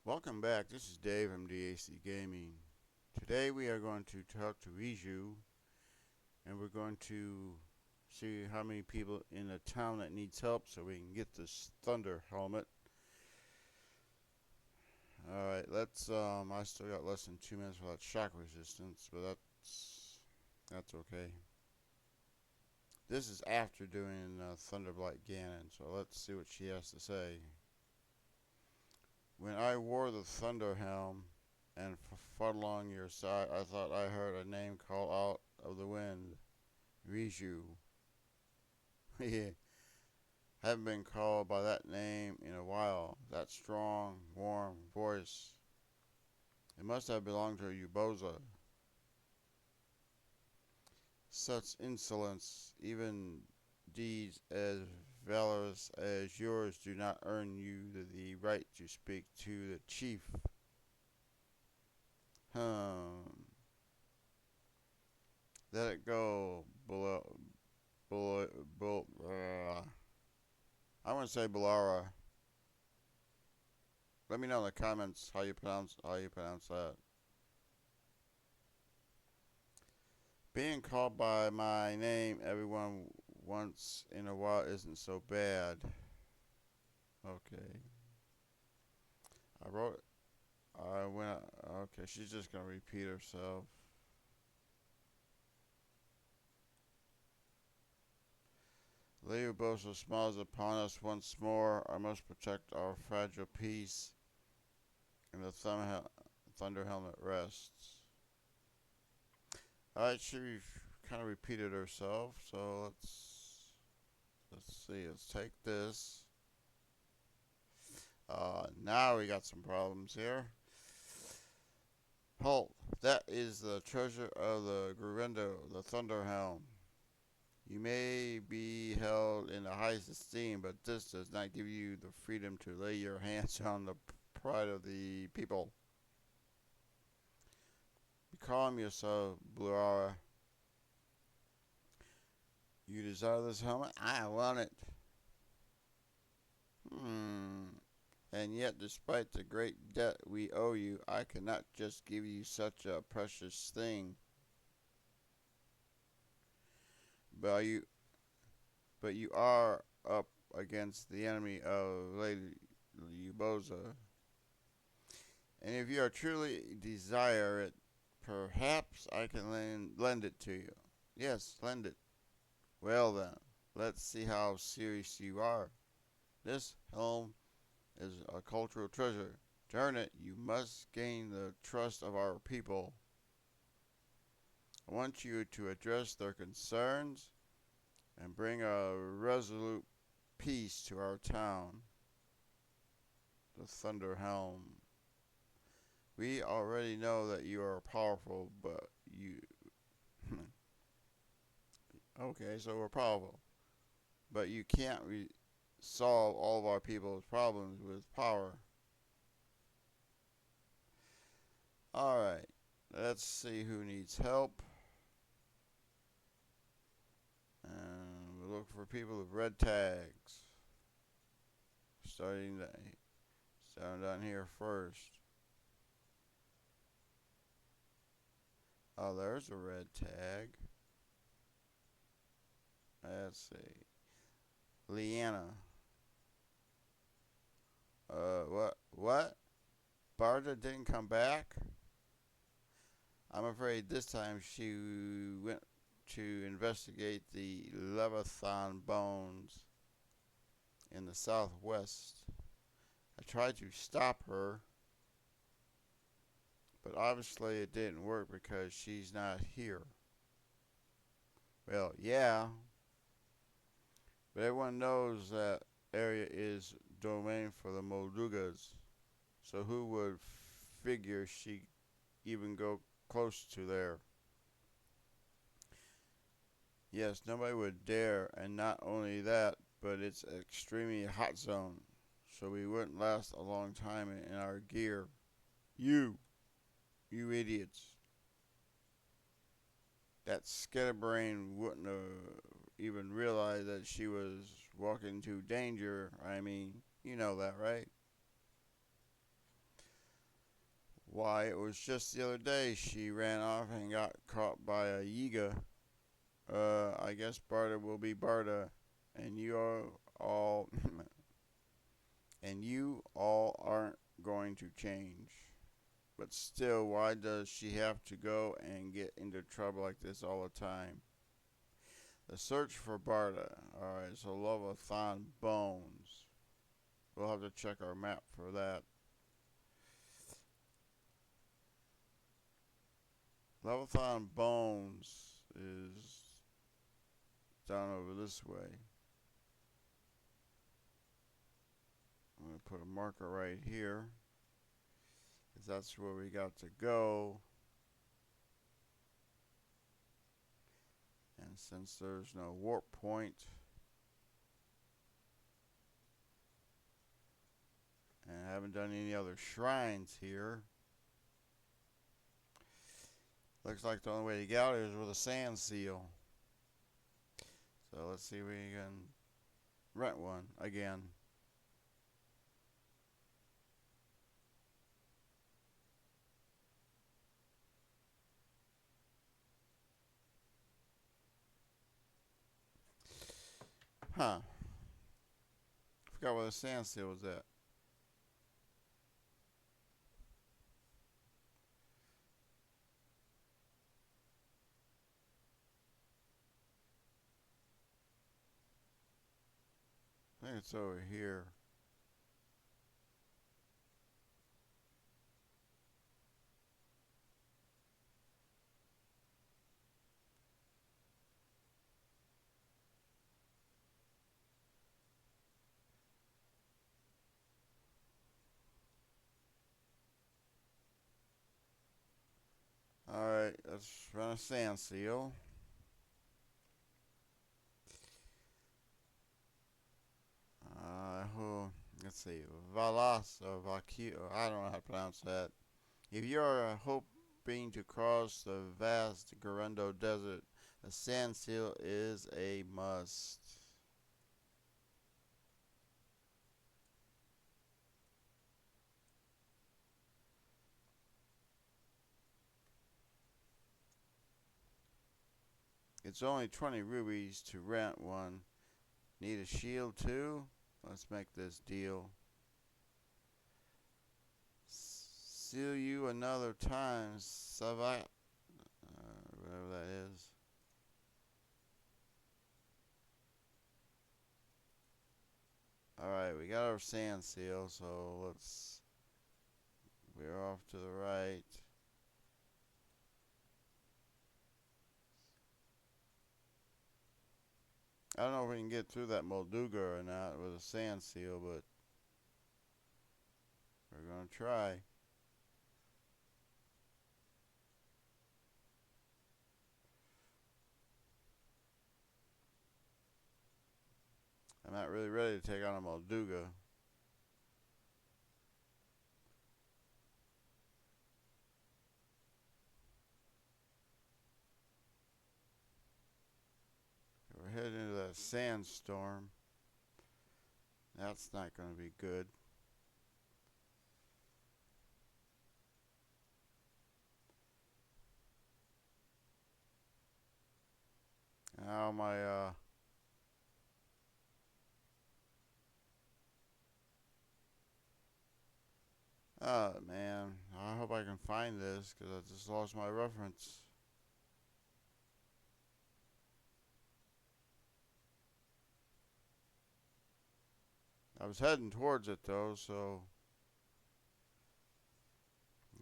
Welcome back. This is Dave from DAC Gaming. Today we are going to talk to Riju, and we're going to see how many people in a town that needs help so we can get this thunder helmet. Alright, I still got less than 2 minutes without shock resistance, but that's okay. This is after doing Thunderblight Ganon, so let's see what she has to say. When I wore the Thunder Helm and fought along your side, I thought I heard a name call out of the wind. Riju. Yeah, haven't been called by that name in a while. That strong, warm voice. It must have belonged to Uboza. Such insolence, even deeds as valorous as yours do not earn you the right to speak to the chief. Hmm. Let it go, below, I want to say Balara. Let me know in the comments how you pronounce that. Being called by my name everyone once in a while isn't so bad. Okay. I wrote I went okay, she's just gonna repeat herself. Leoboso smiles upon us once more. I must protect our fragile peace, and the thunder helmet rests. Alright, she kind of repeated herself, so let's see. Let's take this. Now we got some problems here. Halt! That is the treasure of the Gerundo, the Thunder Helm. You may be held in the highest esteem, but this does not give you the freedom to lay your hands on the pride of the people. Calm yourself, Bluara. You desire this helmet? I want it. And yet, despite the great debt we owe you, I cannot just give you such a precious thing. But you, but you are up against the enemy of Lady Uboza. And if you are truly desire it, perhaps I can lend it to you. Yes, lend it. Well then, let's see how serious you are. This helm is a cultural treasure. To earn it, you must gain the trust of our people. I want you to address their concerns and bring a resolute peace to our town. The Thunder Helm. We already know that you are powerful, but you. Okay, so we're powerful. But you can't solve all of our people's problems with power. Alright, let's see who needs help. And we look for people with red tags. Starting down here first. Oh, there's a red tag. Let's see. Leanna. What? Barda didn't come back? I'm afraid this time she went to investigate the Leviathan bones in the southwest. I tried to stop her, but obviously it didn't work because she's not here. Well, yeah, but everyone knows that area is domain for the Moldugas, so who would figure she even go close to there? Yes, nobody would dare, and not only that, but it's an extremely hot zone, so we wouldn't last a long time in our gear. You, you idiots. That scatterbrain wouldn't have even realized that she was walking into danger. I mean, you know that, right? Why, it was just the other day she ran off and got caught by a Yiga. I guess Barta will be Barta, and you are all, and you all aren't going to change. But still, why does she have to go and get into trouble like this all the time? The search for Barta. Alright, so Lovathon Bones. We'll have to check our map for that. Leviathan Bones is down over this way. I'm going to put a marker right here, because that's where we got to go. And since there's no warp point, and I haven't done any other shrines here, looks like the only way to get out is with a sand seal. So let's see if we can rent one again. Huh. Forgot where the sand seal was at. I think it's over here. Alright, let's run a sand seal. Let's see, Valas or Vakio, I don't know how to pronounce that. If you're hoping to cross the vast Gerundo desert, a sand seal is a must. It's only 20 rubies to rent one. Need a shield too? Let's make this deal. Seal you another time, Savat. Whatever that is. Alright, we got our sand seal, so let's. We're off to the right. I don't know if we can get through that Molduga or not with a sand seal, but we're going to try. I'm not really ready to take on a Molduga. We're heading into that sandstorm. That's not going to be good. Now my oh man, I hope I can find this because I just lost my reference. I was heading towards it though, so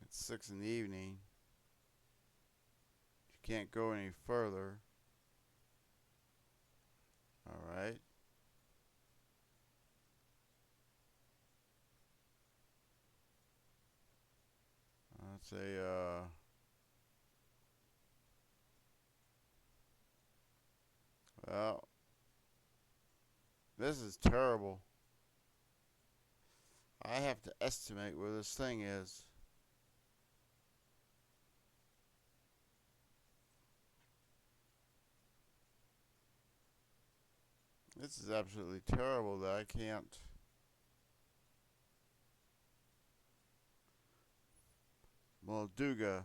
it's 6 in the evening. You can't go any further. Alright. Let's say, well, this is terrible. I have to estimate where this thing is. This is absolutely terrible that I can't. Molduga.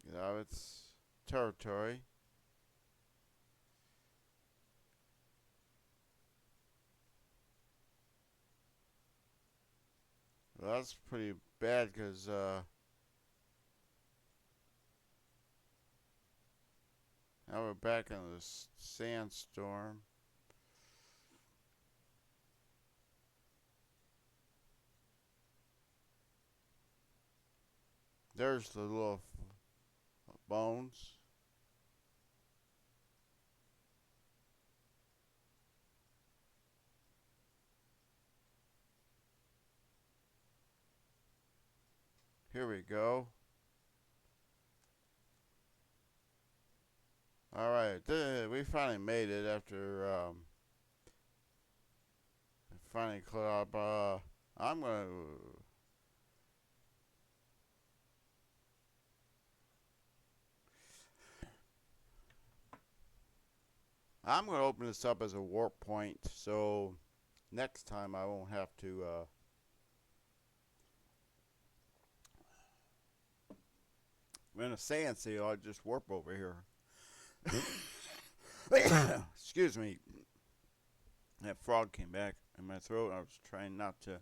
Get out of its territory. Well, that's pretty bad because now we're back in this sandstorm. There's the little bones. Here we go. Alright, we finally made it after finally clear up. I'm gonna I'm gonna open this up as a warp point, so next time I won't have to in a sand seal. I'll just warp over here. Excuse me. That frog came back in my throat. I was trying not to.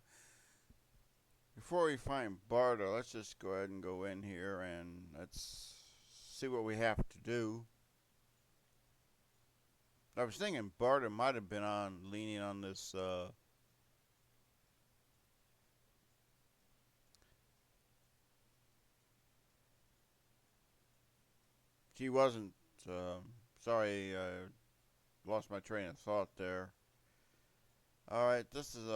Before we find Barda, let's just go ahead and go in here and let's see what we have to do. I was thinking Barda might have been leaning on this she wasn't sorry, I lost my train of thought there. Alright, this is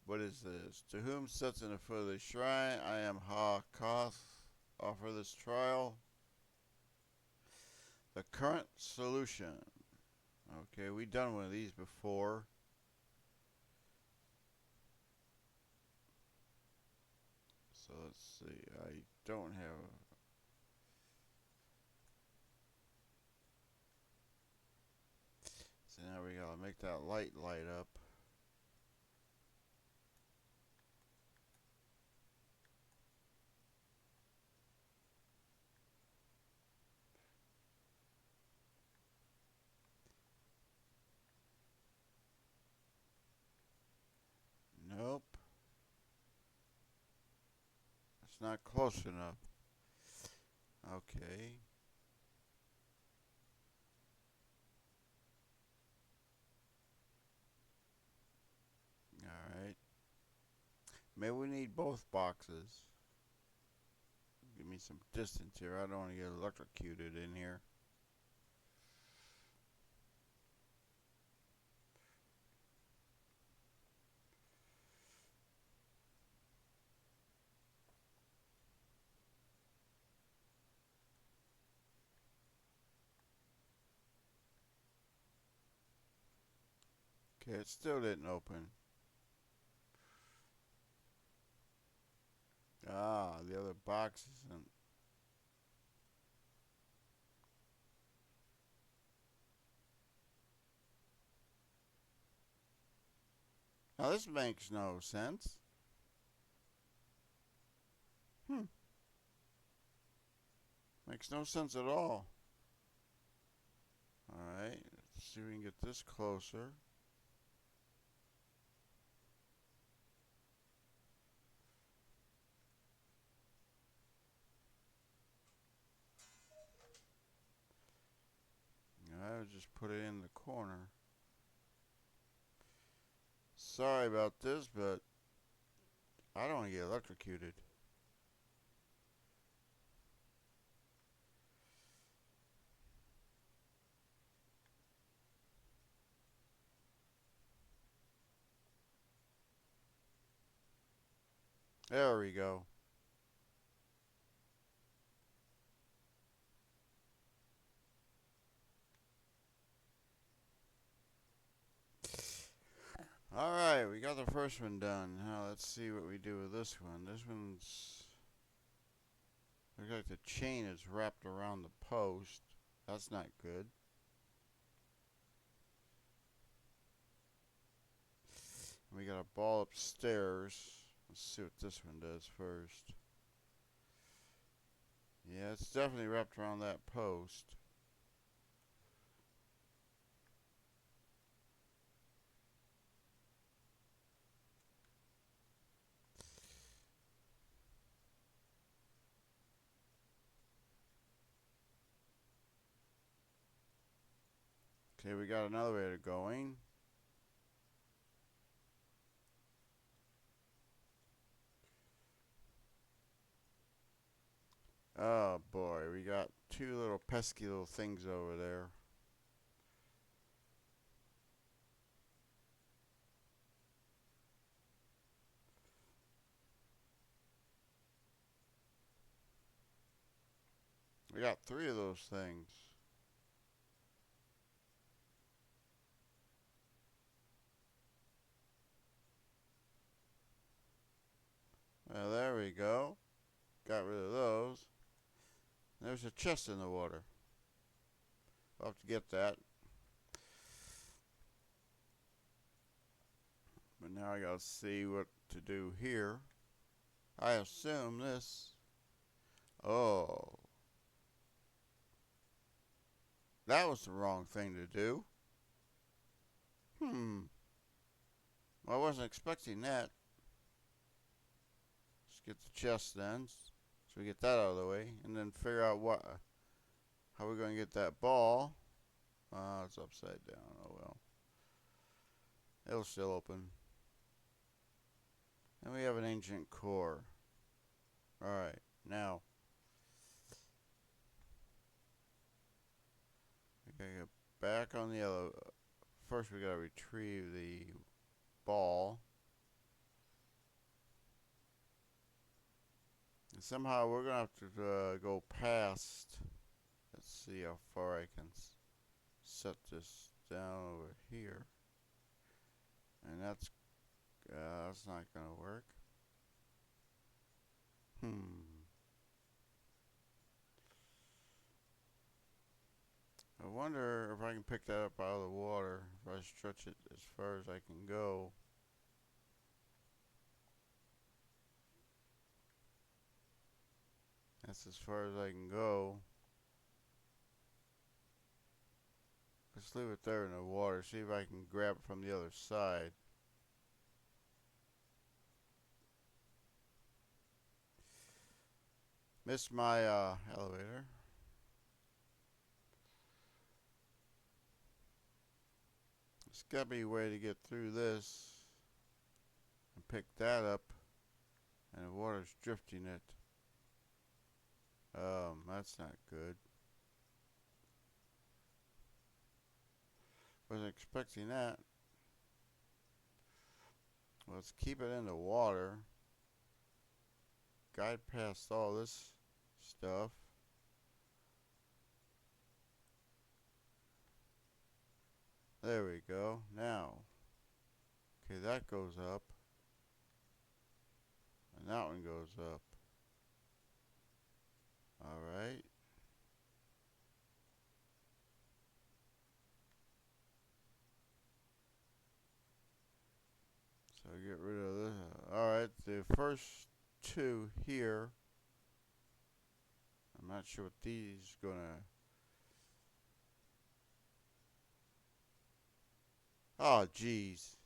what is this? To whom sits in the foot of the shrine, I am Ha-Koth. Offer this trial. The current solution. Okay, we done one of these before. So let's see. I don't have a. So now we gotta make that light up. Nope. It's not close enough. Okay. Alright. Maybe we need both boxes. Give me some distance here. I don't want to get electrocuted in here. Okay, it still didn't open. Ah, the other box isn't. Now this makes no sense. Makes no sense at all. Alright, let's see if we can get this closer. I'll just put it in the corner. Sorry about this, but I don't want to get electrocuted. There we go. Alright, we got the first one done. Now let's see what we do with this one. This one's looks like the chain is wrapped around the post. That's not good. We got a ball upstairs. Let's see what this one does first. Yeah, it's definitely wrapped around that post. Okay, we got an elevator going. Oh boy, we got two little pesky little things over there. We got three of those things. Well, there we go. Got rid of those. There's a chest in the water. I'll have to get that. But now I gotta see what to do here. I assume this. Oh. That was the wrong thing to do. Well, I wasn't expecting that. Let's get the chest then. So we get that out of the way. And then figure out how we're going to get that ball. It's upside down. Oh well. It'll still open. And we have an ancient core. Alright, now. We gotta get back on the yellow. First we gotta retrieve the ball. And somehow we're gonna have to go past. Let's see how far I can set this down over here. And that's not gonna work. I wonder if I can pick that up out of the water. If I stretch it as far as I can go. That's as far as I can go. Let's leave it there in the water. See if I can grab it from the other side. Missed my elevator. There's got to be a way to get through this and pick that up. And the water's drifting it. That's not good. Wasn't expecting that. Let's keep it in the water. Guide past all this stuff. There we go. Now, okay, that goes up. And that one goes up. Alright. So get rid of this. Alright, the first two here. I'm not sure what these gonna. Oh, jeez.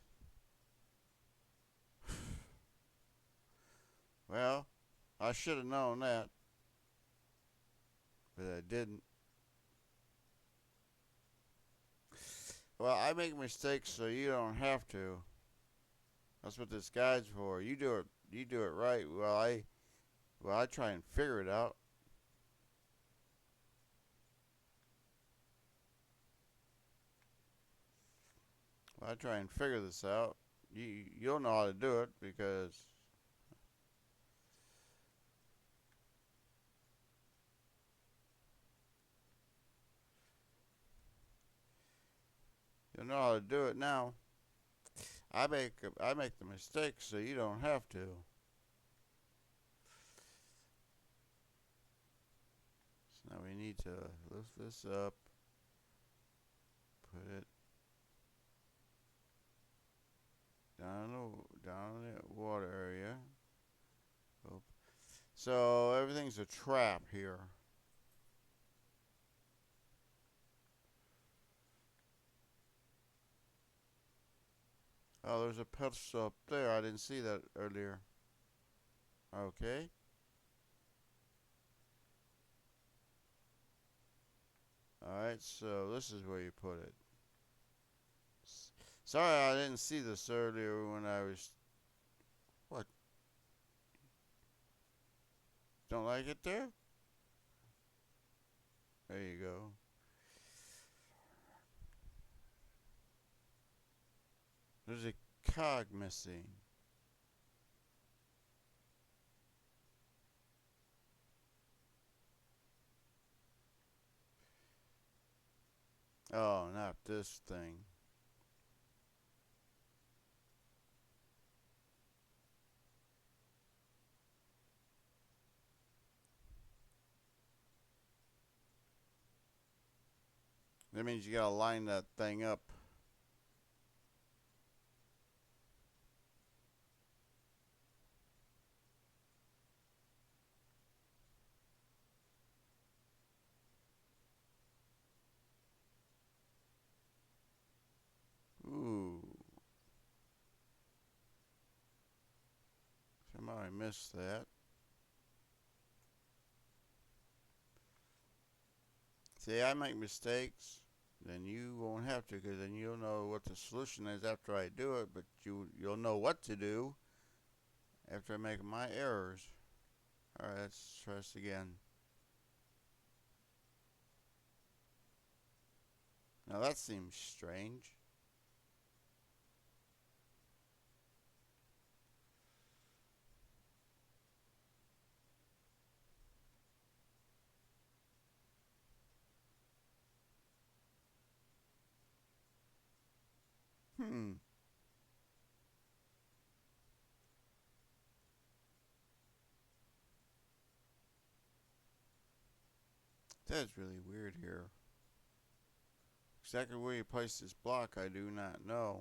Well, I should have known that. But I didn't. Well, I make mistakes so you don't have to. That's what this guide's for. You do it right. Well, I try and figure it out. Well, I try and figure this out. You'll know how to do it because you'll know how to do it now. I make the mistakes so you don't have to. So now we need to lift this up, put it down in the water area. Oh. So everything's a trap here. Oh, there's a pedestal up there. I didn't see that earlier. Okay. Alright, so this is where you put it. Sorry I didn't see this earlier when I was... What? Don't like it there? There you go. There's a cog missing. Oh, not this thing. That means you gotta line that thing up. Ooh. Somebody missed that. See, I make mistakes, then you won't have to, because then you'll know what the solution is after I do it, but you'll know what to do after I make my errors. Alright, let's try this again. Now that seems strange. Hmm. That's really weird here. Exactly where you place this block, I do not know.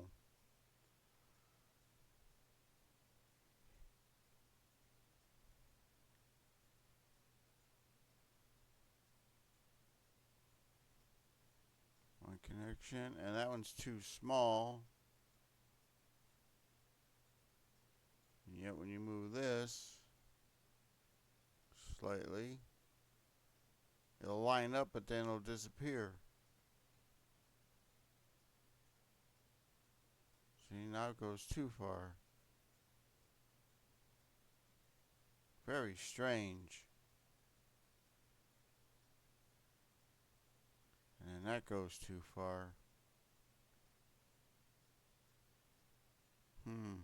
One connection, and that one's too small. And yet when you move this slightly, it'll line up, but then it'll disappear. See, now it goes too far. Very strange. And then that goes too far. Hmm.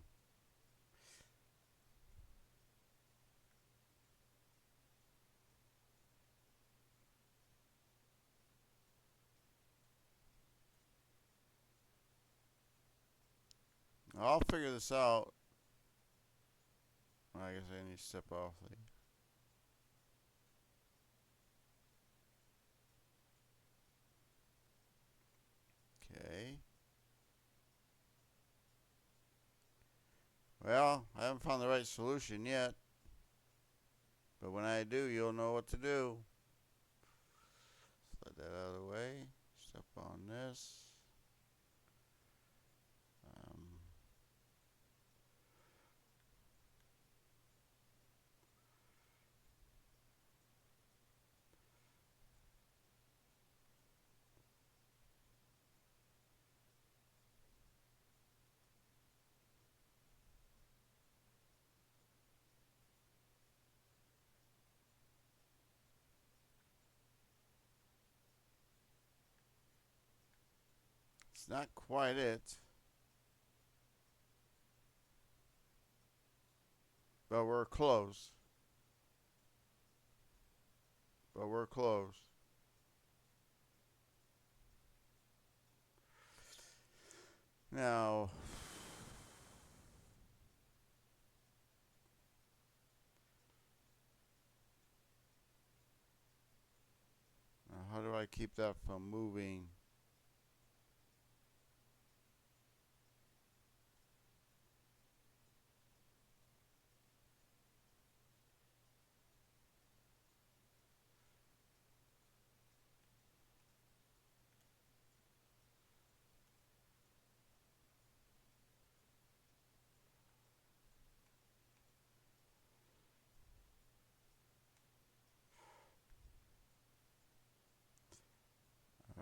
I'll figure this out. I guess I need to step off the... Okay. Well, I haven't found the right solution yet. But when I do, you'll know what to do. Slide that out of the way. Step on this. It's not quite it. But we're close. But we're close. Now, how do I keep that from moving?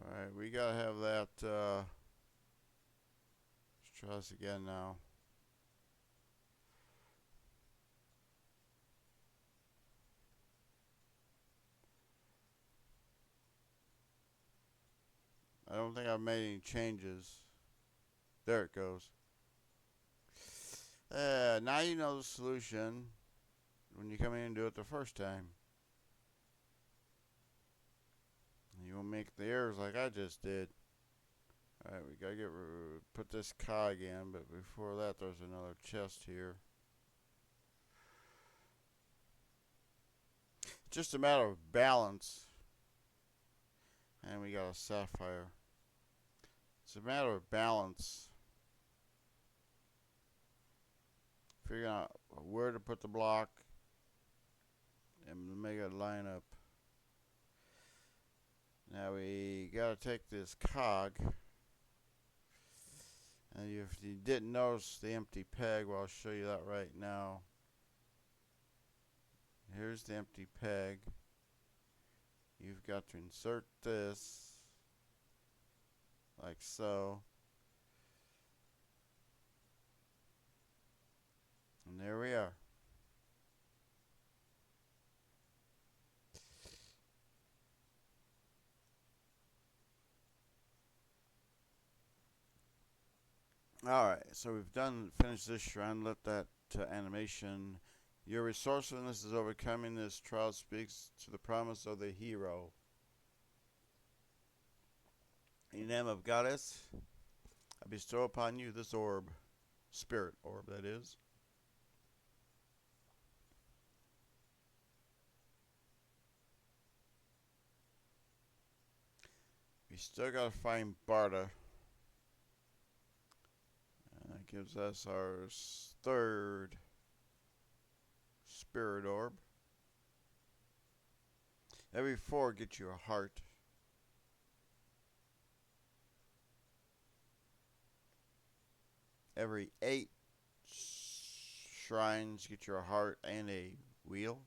Alright, we gotta have that, let's try this again now. I don't think I've made any changes. There it goes. Now you know the solution when you come in and do it the first time. You won't make the errors like I just did. Alright, we gotta put this cog in, but before that there's another chest here. Just a matter of balance. And we got a sapphire. It's a matter of balance. Figuring out where to put the block and make it line up. Now we gotta take this cog, and if you didn't notice the empty peg, well, I'll show you that right now. Here's the empty peg. You've got to insert this like so, and there we are. Alright, so we've finished this shrine. Let that animation. Your resourcefulness is overcoming this trial speaks to the promise of the hero. In the name of Goddess, I bestow upon you this orb. Spirit orb, that is. We still gotta find Barda. And that gives us our third spirit orb. Every 4 gets you a heart. Every 8 shrines get you a heart and a wheel.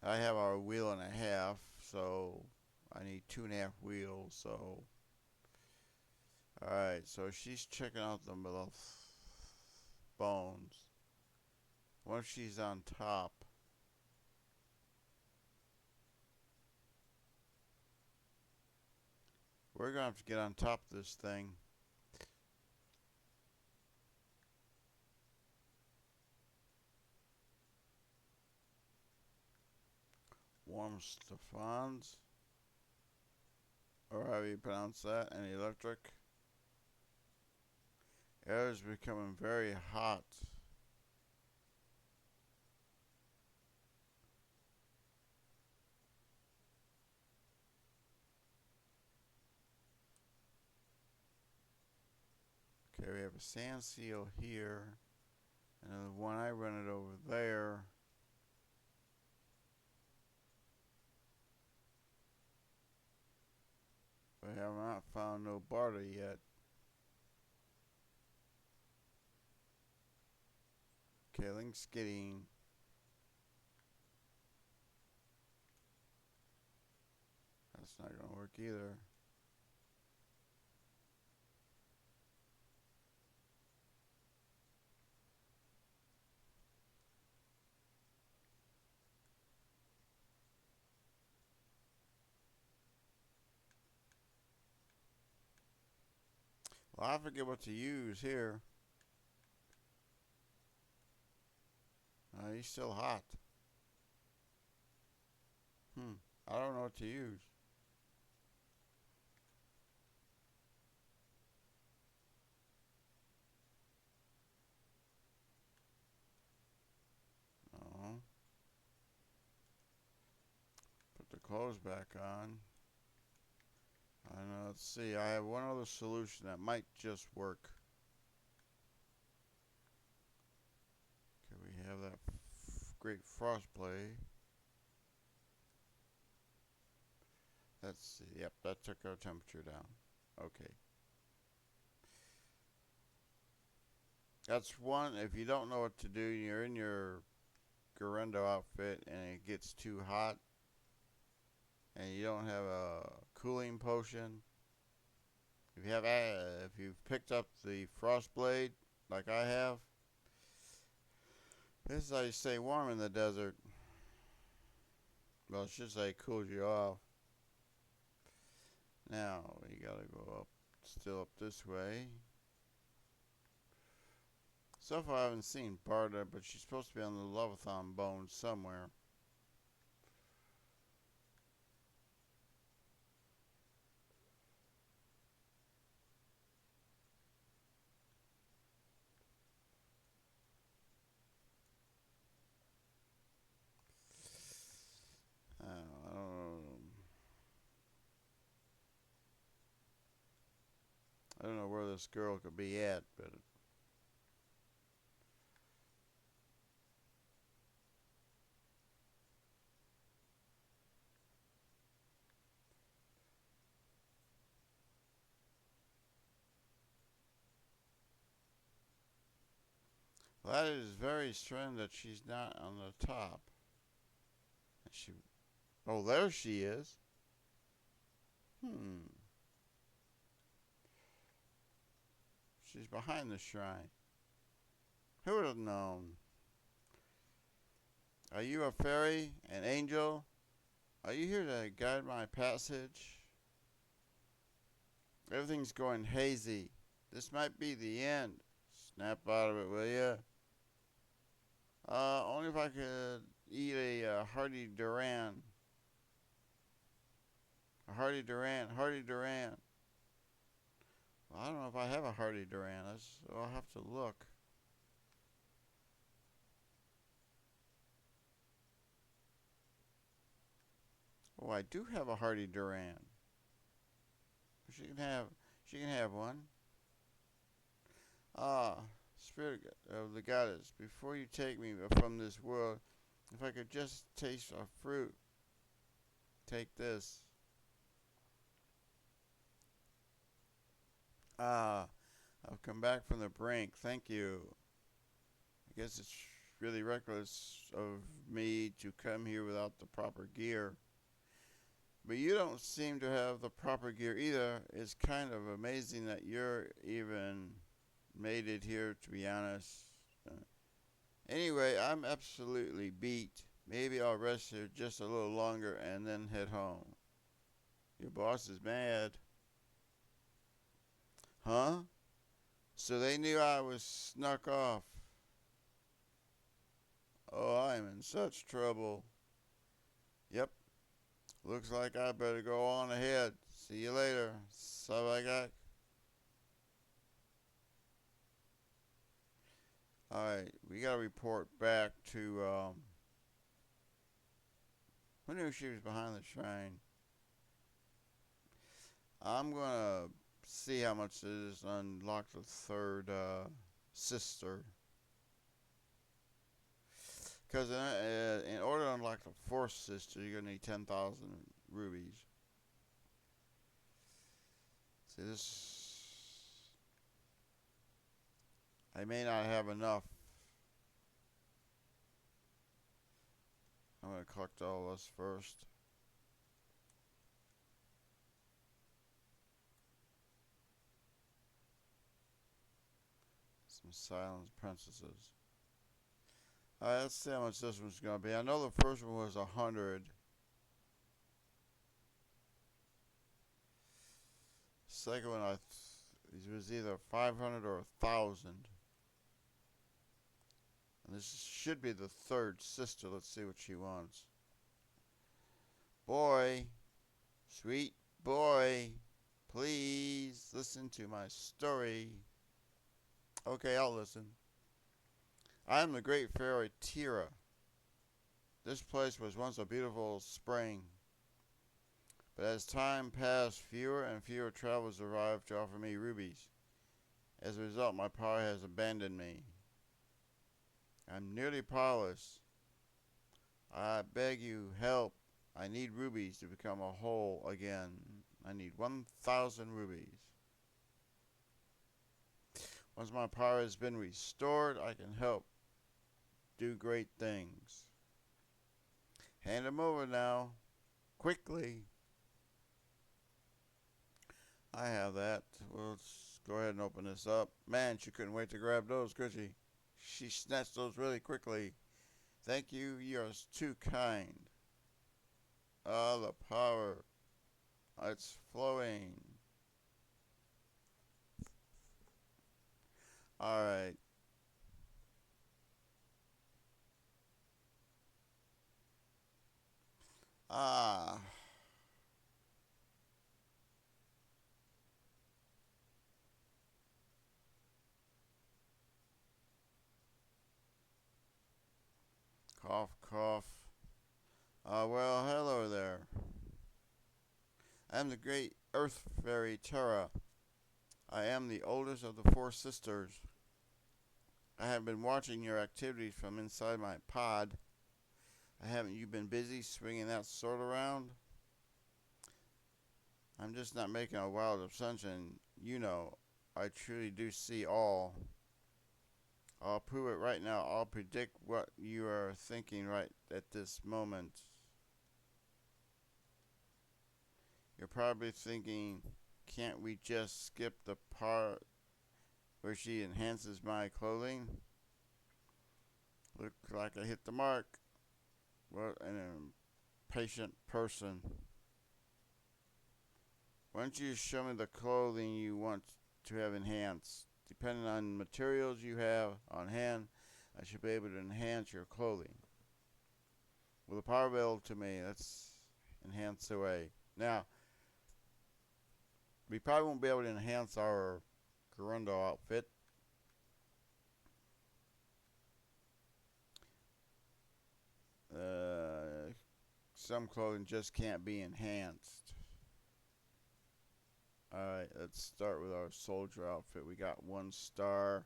I have our wheel and a half, so I need 2.5 wheels. So, alright, so she's checking out the little bones. What if she's on top? We're gonna have to get on top of this thing. Warm Stephans, or how you pronounce that, and electric. Air is becoming very hot. Okay, we have a sand seal here, and then the one I rented over there. We have not found no barter yet. Killing skidding. That's not gonna work either. Well, I forget what to use here. He's still hot. I don't know what to use. hose back on. And let's see, I have one other solution that might just work. Okay, we have that great frost blade. Let's see, yep, that took our temperature down. Okay. That's one, if you don't know what to do, you're in your Gerundo outfit and it gets too hot and you don't have a cooling potion. If you've picked up the frost blade like I have, this is how you stay warm in the desert. Well, it should say cools you off. Now we gotta go up, still up this way. So far I haven't seen Barda, but she's supposed to be on the Leviathan bone somewhere. I don't know where this girl could be at, but that is very strange that she's not on the top. Oh, there she is. She's behind the shrine. Who would have known? Are you a fairy, an angel? Are you here to guide my passage? Everything's going hazy. This might be the end. Snap out of it, will ya? Only if I could eat a hearty Duran. A hearty Duran, hearty Duran. Well, I don't know if I have a hearty Duran. I'll have to look. Oh, I do have a hearty Duran. She can have one. Spirit of the goddess, before you take me from this world, if I could just taste a fruit, take this. I've come back from the brink. Thank you. I guess it's really reckless of me to come here without the proper gear. But you don't seem to have the proper gear either. It's kind of amazing that you're even made it here, to be honest. Anyway, I'm absolutely beat. Maybe I'll rest here just a little longer and then head home. Your boss is mad. Huh? So they knew I was snuck off. Oh, I'm in such trouble. Yep. Looks like I better go on ahead. See you later. Sabagak. Alright, we gotta report back to, who knew she was behind the shrine? I'm gonna see how much it is to unlock the third, sister. Because in order to unlock the fourth sister, you're gonna need 10,000 rubies. See, I may not have enough. I'm gonna collect all this first. Some silent princesses. Alright, let's see how much this one's gonna be. I know the first one was 100. Second one, it was either 500 or 1,000. And this should be the third sister. Let's see what she wants. Boy, sweet boy, please listen to my story. Okay, I'll listen. I am the great fairy Tira. This place was once a beautiful spring. But as time passed, fewer and fewer travelers arrived to offer me rubies. As a result, my power has abandoned me. I'm nearly powerless. I beg you, help. I need rubies to become a whole again. I need 1,000 rubies. Once my power has been restored, I can help do great things. Hand them over now. Quickly. I have that. Well, let's go ahead and open this up. Man, she couldn't wait to grab those, could she? She snatched those really quickly. Thank you. You're too kind. Ah, the power. It's flowing. Alright. Ah. Cough, cough. Well, hello there. I am the great Earth Fairy Terra. I am the oldest of the four sisters. I have been watching your activities from inside my pod. Haven't you been busy swinging that sword around? I'm just not making a wild assumption. You know, I truly do see all. I'll prove it right now. I'll predict what you are thinking right at this moment. You're probably thinking, can't we just skip the part where she enhances my clothing? Look like I hit the mark. What an impatient person. Why don't you show me the clothing you want to have enhanced? Depending on the materials you have on hand, I should be able to enhance your clothing. With the power available to me, let's enhance away. Now, we probably won't be able to enhance our Gerundo outfit. Some clothing just can't be enhanced. Alright, let's start with our soldier outfit. We got 1 star.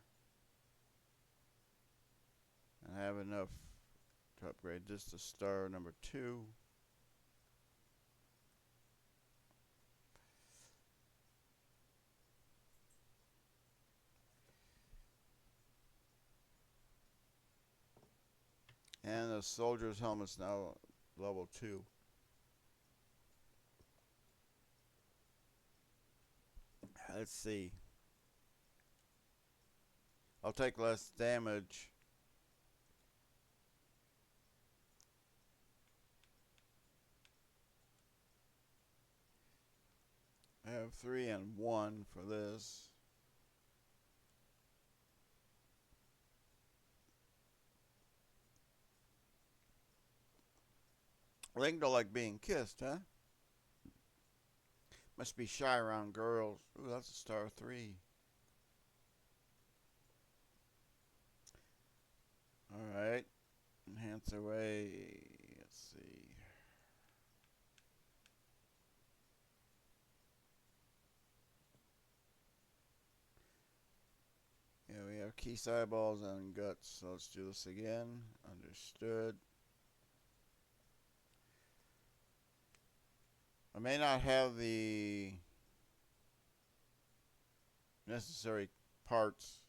And I have enough to upgrade this to star number 2. And the soldier's helmet's now level 2. Let's see. I'll take less damage. I have 3 and 1 for this. Ling don't like being kissed, huh? Must be shy around girls. Ooh, that's a star 3. Alright. Enhance away. Let's see. Yeah, we have Keith's eyeballs and guts. So let's do this again. Understood. I may not have the necessary parts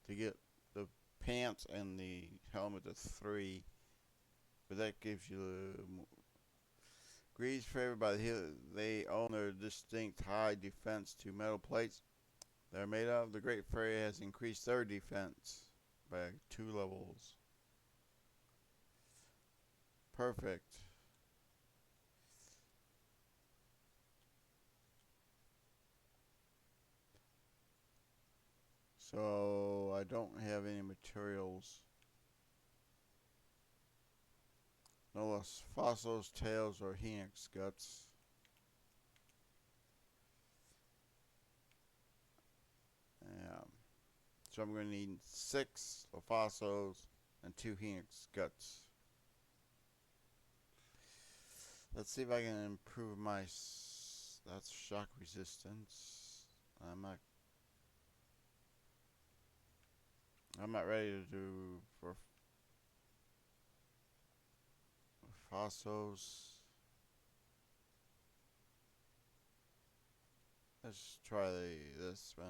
to get the pants and the helmet to 3, but that gives you Greed's favored by the they own their distinct high defense to metal plates they're made of. The Great Fairy has increased their defense by 2 levels. Perfect. So I don't have any materials. No less fossils, tails, or Phoenix guts. Yeah. So I'm going to need 6 fossils and 2 Phoenix guts. Let's see if I can improve my. That's shock resistance. I'm not. I'm not ready to do for fossils. Let's try this one.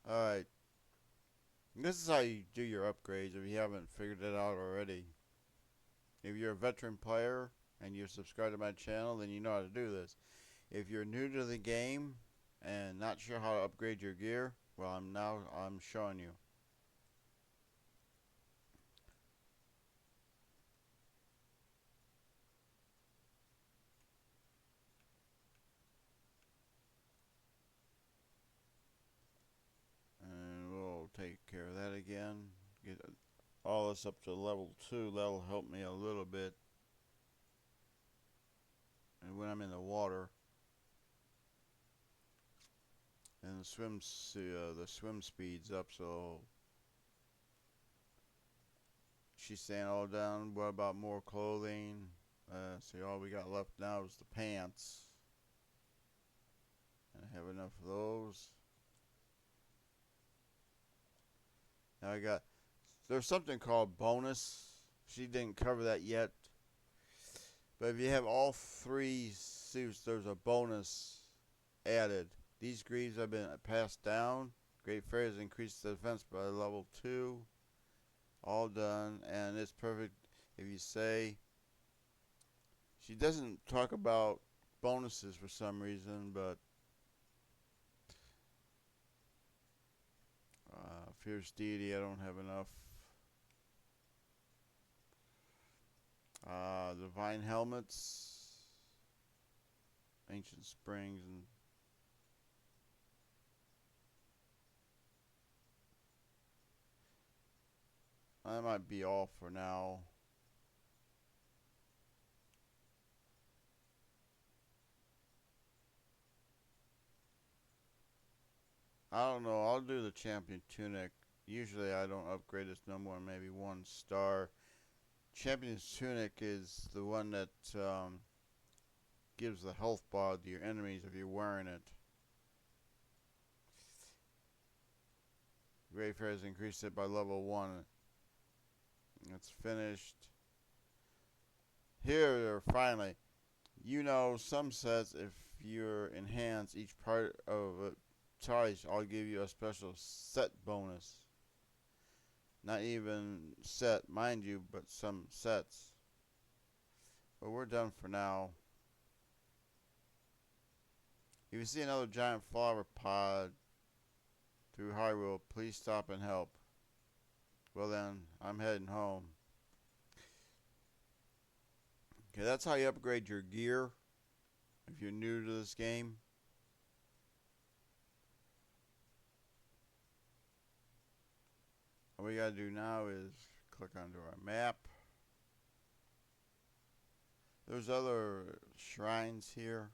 Alright. This is how you do your upgrades if you haven't figured it out already. If you're a veteran player and you're subscribed to my channel, then you know how to do this. If you're new to the game and not sure how to upgrade your gear, well, I'm showing you. And we'll take care of that again. Get all this up to level 2. That'll help me a little bit. And when I'm in the water, and the swim speed's up, so she's saying all down. What about more clothing? See, all we got left now is the pants, and I have enough of those. Now there's something called bonus. She didn't cover that yet, but if you have all 3 suits, there's a bonus added. These greaves have been passed down. Great Fairies increased the defense by level 2. All done, and it's perfect. If you say, she doesn't talk about bonuses for some reason, but Fierce Deity, I don't have enough. Divine Helmets, Ancient Springs, and I might be off for now. I don't know. I'll do the Champion Tunic. Usually I don't upgrade this no more than maybe 1 star. Champion's Tunic is the one that gives the health bar to your enemies if you're wearing it. Great Fairies increased it by level 1. It's finished. Here, finally, some sets, if you're enhanced each part of a choice, I'll give you a special set bonus. Not even set, mind you, but some sets. But we're done for now. If you see another giant flower pod through Hyrule, please stop and help. Well then, I'm heading home. Okay, that's how you upgrade your gear if you're new to this game. All we gotta do now is click onto our map. There's other shrines here.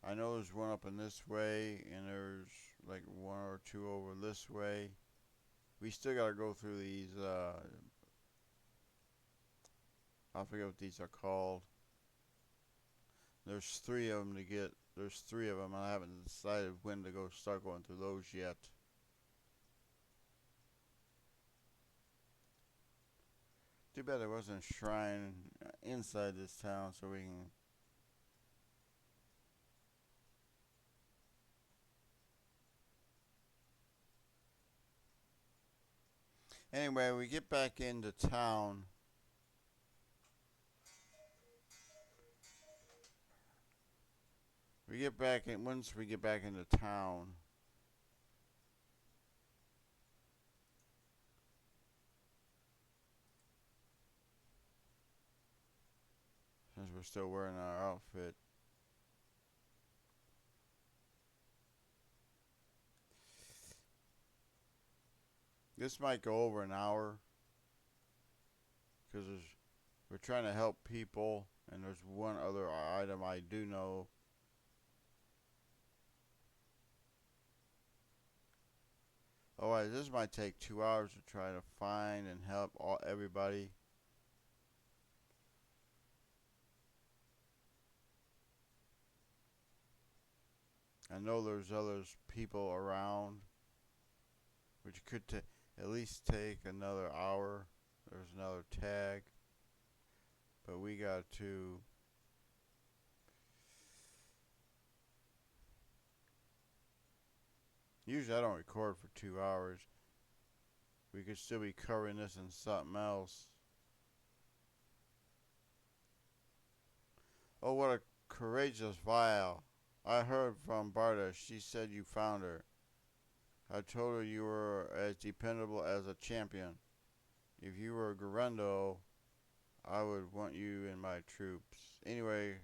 I know there's one up in this way, and there's like 1 or 2 over this way. We still gotta go through these, I forget what these are called. There's 3 of them to get. There's 3 of them, and I haven't decided when to start going through those yet. Too bad there wasn't a shrine inside this town so we can. Anyway, we get back into town. Once we get back into town. Since we're still wearing our outfit. This might go over an hour. Because we're trying to help people. And there's one other item I do know. Alright, this might take 2 hours to try to find and help everybody. I know there's other people around, which could at least take another hour. There's another tag, but we got to. Usually I don't record for 2 hours. We could still be covering this in something else. Oh, what a courageous vial. I heard from Barta. She said you found her. I told her you were as dependable as a champion. If you were Gerundo, I would want you in my troops. Anyway,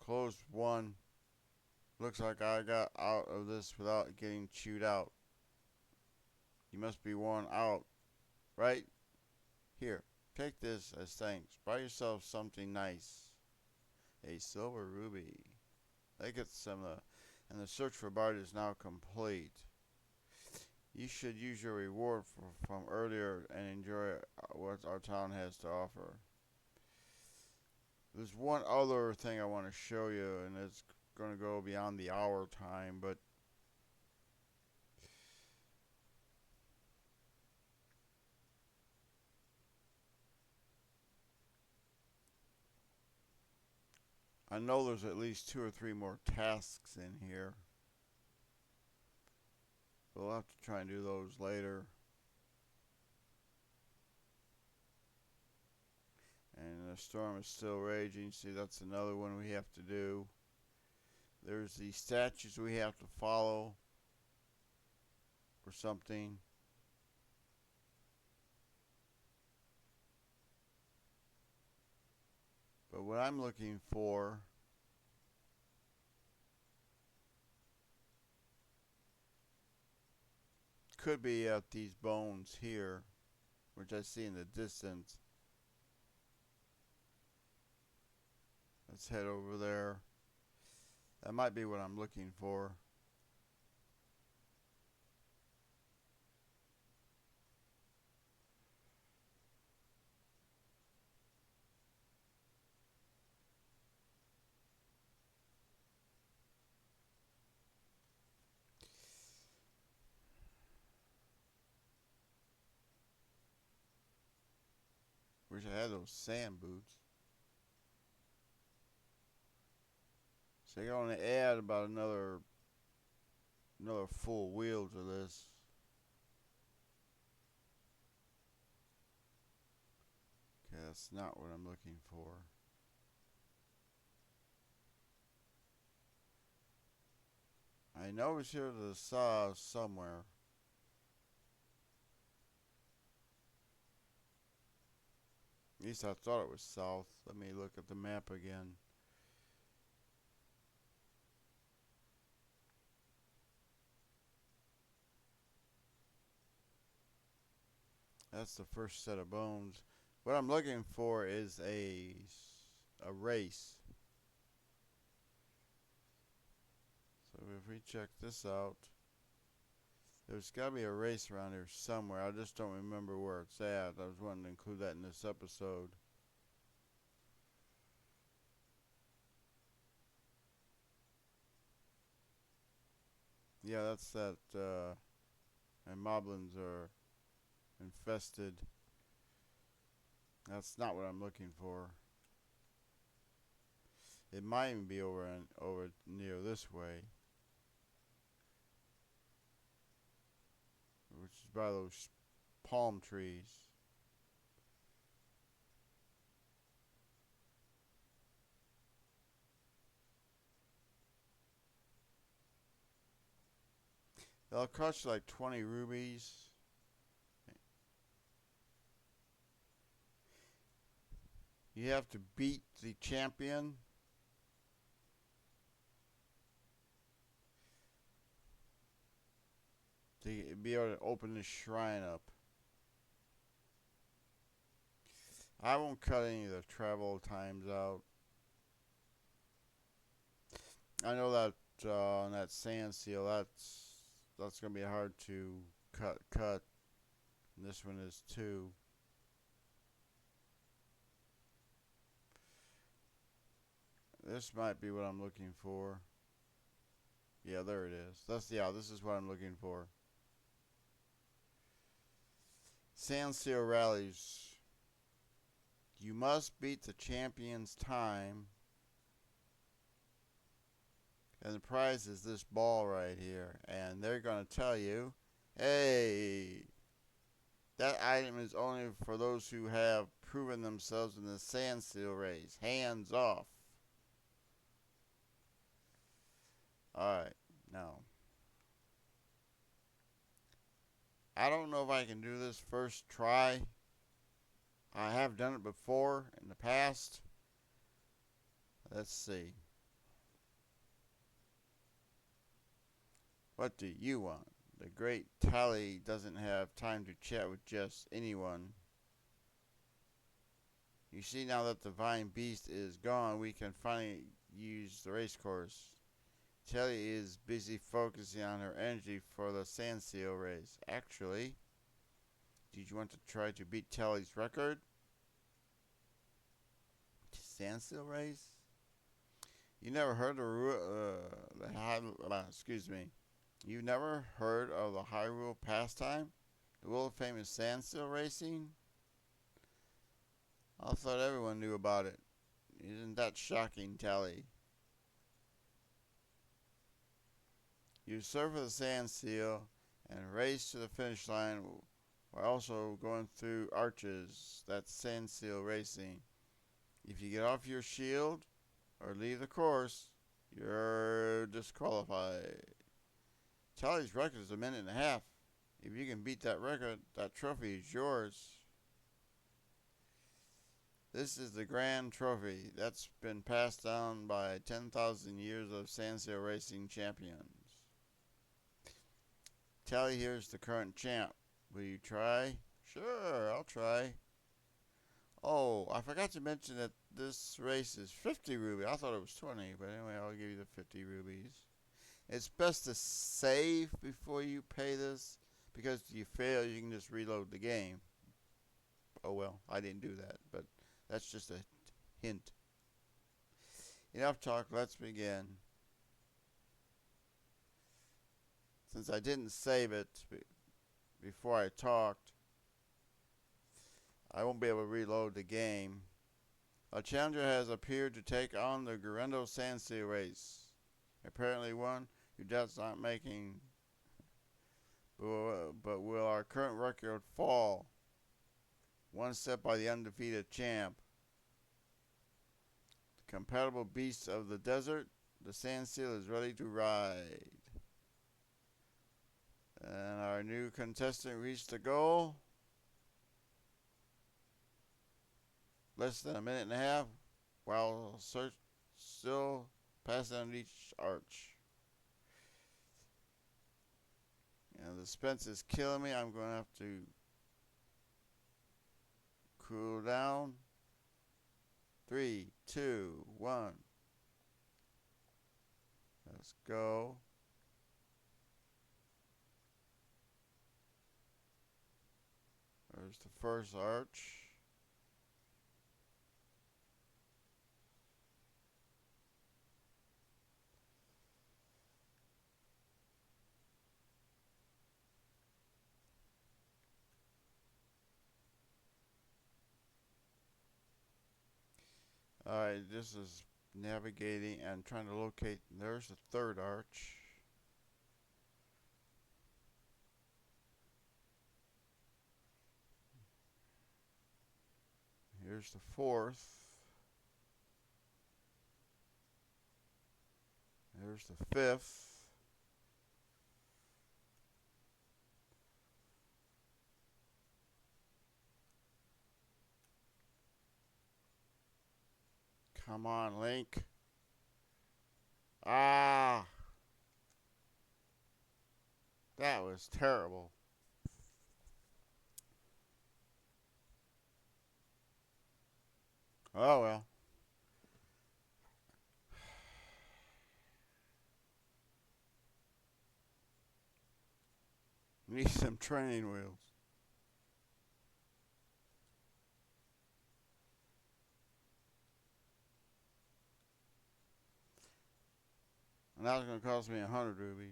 closed one. Looks like I got out of this without getting chewed out. You must be worn out, right? Here, take this as thanks. Buy yourself something nice. A silver ruby. That gets some and the search for Bart is now complete. You should use your reward from earlier and enjoy what our town has to offer. There's one other thing I want to show you, and it's going to go beyond the hour time, but I know there's at least 2 or 3 more tasks in here. We'll have to try and do those later. And the storm is still raging. See, that's another one we have to do. There's the statues we have to follow or something. But what I'm looking for could be at these bones here, which I see in the distance. Let's head over there. That might be what I'm looking for. Wish I had those sand boots. So you're going to add about another full wheel to this. Okay, that's not what I'm looking for. I know it's here to the south somewhere. At least I thought it was south. Let me look at the map again. That's the first set of bones. What I'm looking for is a race. So if we check this out, there's got to be a race around here somewhere. I just don't remember where it's at. I was wanting to include that in this episode. Yeah, that's that. And moblins are infested. That's not what I'm looking for. It might even be over near this way, which is by those palm trees. They'll cost you like 20 rubies. You have to beat the champion. To be able to open this shrine up. I won't cut any of the travel times out. I know that on that sand seal, that's gonna be hard to cut. And this one is 2. This might be what I'm looking for. Yeah, there it is. This is what I'm looking for. Sand seal rallies. You must beat the champion's time. And the prize is this ball right here. And they're going to tell you, hey, that item is only for those who have proven themselves in the sand seal race. Hands off. Alright, now. I don't know if I can do this first try. I have done it before in the past. Let's see. What do you want? The great Tally doesn't have time to chat with just anyone. You see, now that the Divine Beast is gone, we can finally use the race course. Tally is busy focusing on her energy for the sand seal race. Actually, did you want to try to beat Tally's record? Sand seal race? You never heard of excuse me. You've never heard of the Hyrule pastime? The world famous sand seal racing? I thought everyone knew about it. Isn't that shocking, Tally? You surf the sand seal and race to the finish line while also going through arches. That's sand seal racing. If you get off your shield or leave the course, you're disqualified. Tally's record is 1.5 minutes. If you can beat that record, that trophy is yours. This is the grand trophy that's been passed down by 10,000 years of sand seal racing champions. Tally here's the current champ. Will you try? Sure, I'll try. Oh, I forgot to mention that this race is 50 rubies. I thought it was 20, but anyway, I'll give you the 50 rubies. It's best to save before you pay this, because if you fail, you can just reload the game. Oh well, I didn't do that, but that's just a hint. Enough talk, let's begin. Since I didn't save it before I talked, I won't be able to reload the game. A challenger has appeared to take on the Gerundo sand seal race. Apparently one who does not making, but will our current record fall? One set by the undefeated champ. The compatible beast of the desert, the sand seal is ready to ride. And our new contestant reached the goal. Less than 1.5 minutes while still passing on each arch. And the suspense is killing me. I'm going to have to cool down. 3, 2, 1. Let's go. There's the first arch. Alright, this is navigating and trying to locate. There's the third arch. Here's the fourth. There's the fifth. Come on, Link. Ah! That was terrible. Oh well. Need some training wheels. And that was going to cost me 100 rubies.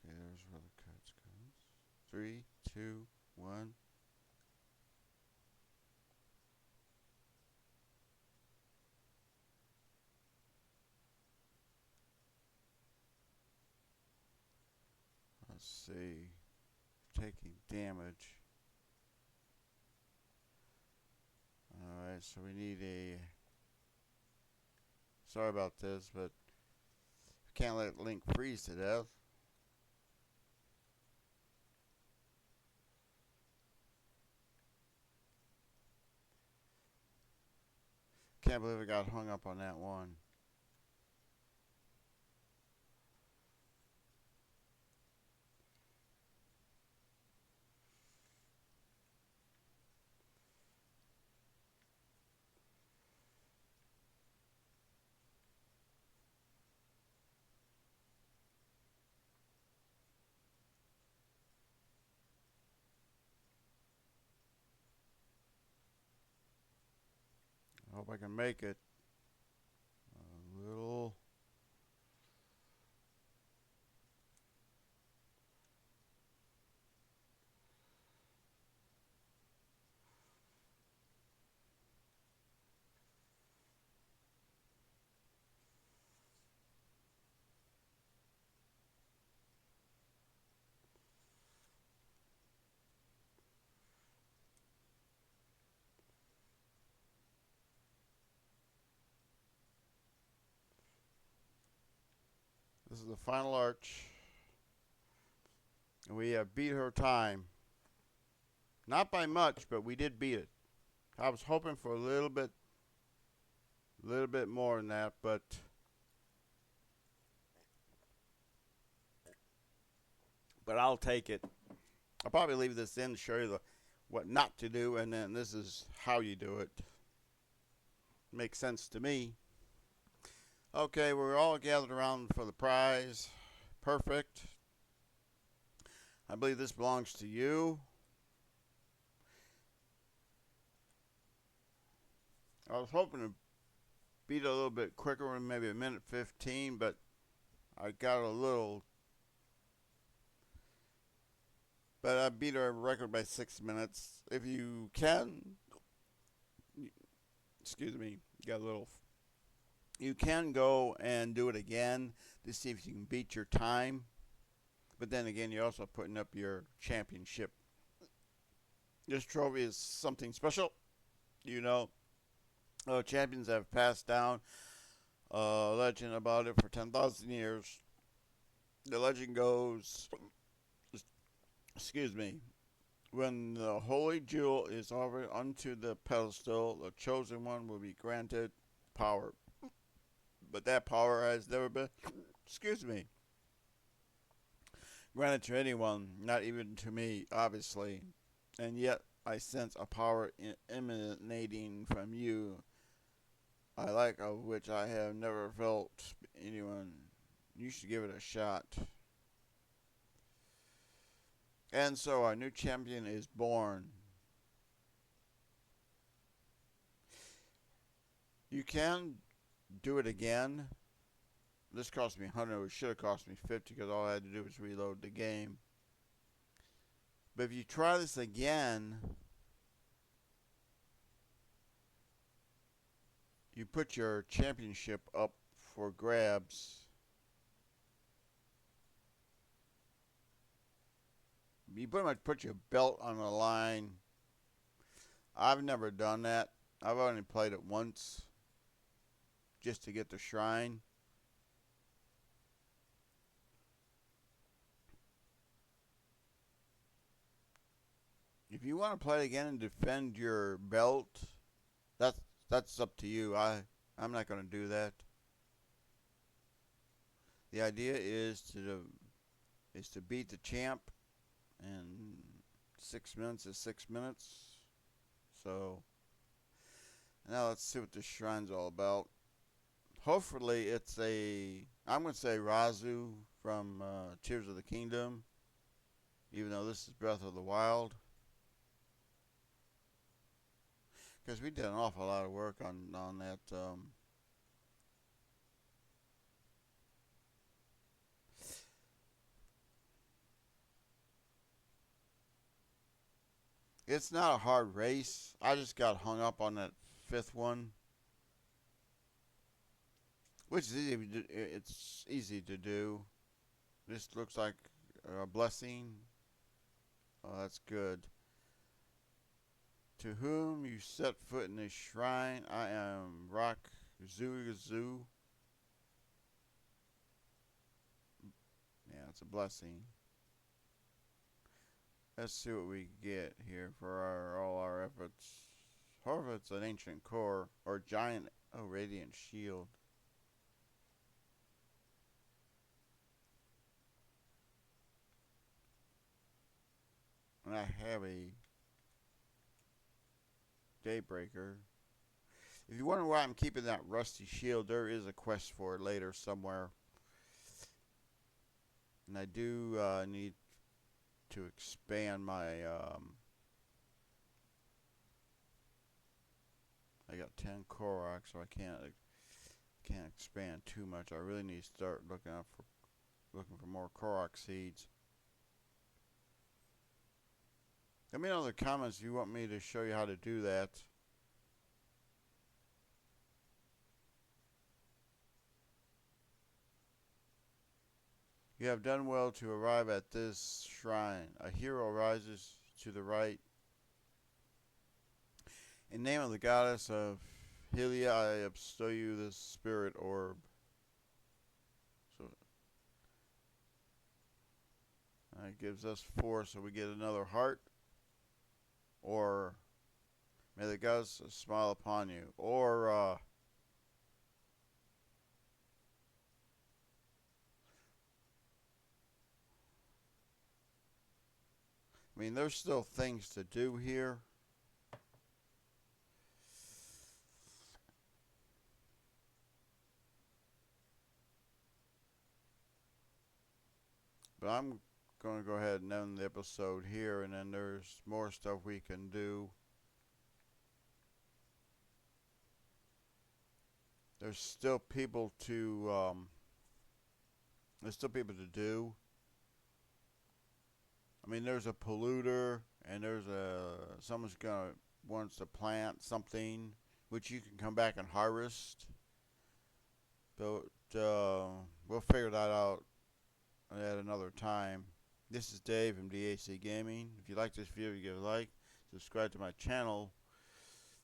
Okay, there's where the cards goes. 3, 2, 1. Let's see. Taking damage. Alright, so we need a... Sorry about this, but can't let Link freeze to death. Can't believe I got hung up on that one. I hope I can make it. A little... This is the final arch. And we have beat her time. Not by much, but we did beat it. I was hoping for a little bit more than that, but I'll take it. I'll probably leave this in to show you what not to do, and then this is how you do it. Makes sense to me. Okay, we're all gathered around for the prize. Perfect. I believe this belongs to you. I was hoping to beat it a little bit quicker, maybe a minute 15, but I got a little... But I beat our record by 6 minutes. If you can... Excuse me, got a little... You can go and do it again to see if you can beat your time. But then again, you're also putting up your championship. This trophy is something special. You know, champions have passed down a legend about it for 10,000 years. The legend goes, excuse me, when the holy jewel is offered unto the pedestal, the chosen one will be granted power. But that power has never been, excuse me, granted to anyone, not even to me, obviously. And yet I sense a power emanating from you, I like of which I have never felt anyone. You should give it a shot. And so our new champion is born. You can do it again. This cost me 100. It should have cost me 50 because all I had to do was reload the game. But if you try this again, you put your championship up for grabs. You pretty much put your belt on the line. I've never done that. I've only played it once just to get the shrine. If you want to play it again and defend your belt, that's up to you. I'm not going to do that. The idea is to beat the champ, and 6 minutes is 6 minutes. So now let's see what this shrine's all about. Hopefully it's I'm going to say Razu from Tears of the Kingdom, even though this is Breath of the Wild. Because we did an awful lot of work on that. It's not a hard race. I just got hung up on that fifth one, which is easy. It's easy to do. This looks like a blessing. Oh, that's good. To whom you set foot in this shrine, I am Rock Zugazu. Yeah, it's a blessing. Let's see what we get here for all our efforts. However, it's an ancient core or giant. Oh, radiant shield. And I have a Daybreaker. If you wonder why I'm keeping that rusty shield, there is a quest for it later somewhere. And I do need to expand my. I got 10 Korok, so I can't expand too much. I really need to start looking for more Korok seeds. Let me know in the comments if you want me to show you how to do that. You have done well to arrive at this shrine. A hero rises to the right. In the name of the goddess of Hylia, I bestow you this spirit orb. So it gives us 4, so we get another heart. Or may the gods smile upon you. Or I mean, there's still things to do here. But I'm going to go ahead and end the episode here, and then there's more stuff we can do. There's still people to do. I mean, there's a polluter, and there's someone's wants to plant something, which you can come back and harvest. But we'll figure that out at another time. This is Dave from DAC Gaming. If you like this video, you give a like. Subscribe to my channel.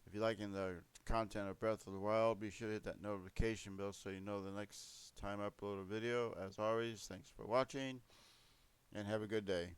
If you're liking the content of Breath of the Wild, be sure to hit that notification bell so you know the next time I upload a video. As always, thanks for watching, and have a good day.